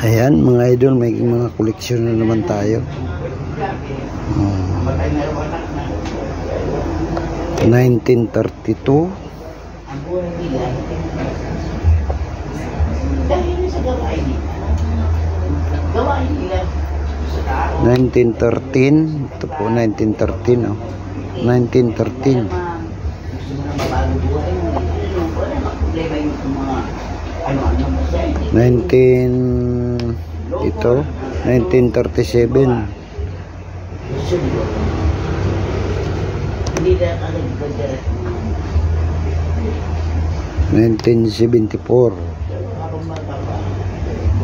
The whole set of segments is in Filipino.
Ayan mga idol, may mga koleksyon na naman tayo. 1932. 1913. Ito po 1913, oh. 1913. 1937. 1974.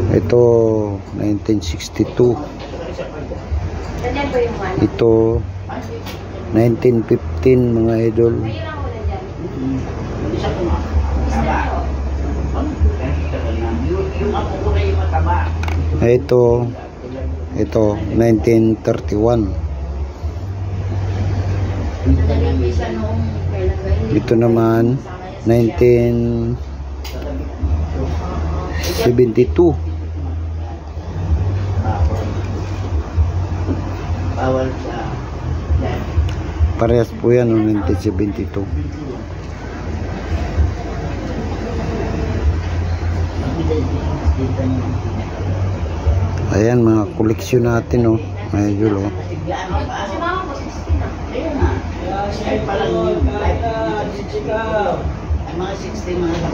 Ito 1962. Ito 1915 mga idol. Ito 1931. Ito naman 1972. Parehas po yan, 1972. Ayan mga koleksyon natin, oh. Ayun, oh.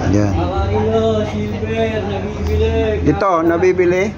Ayan. Ito, nabibili.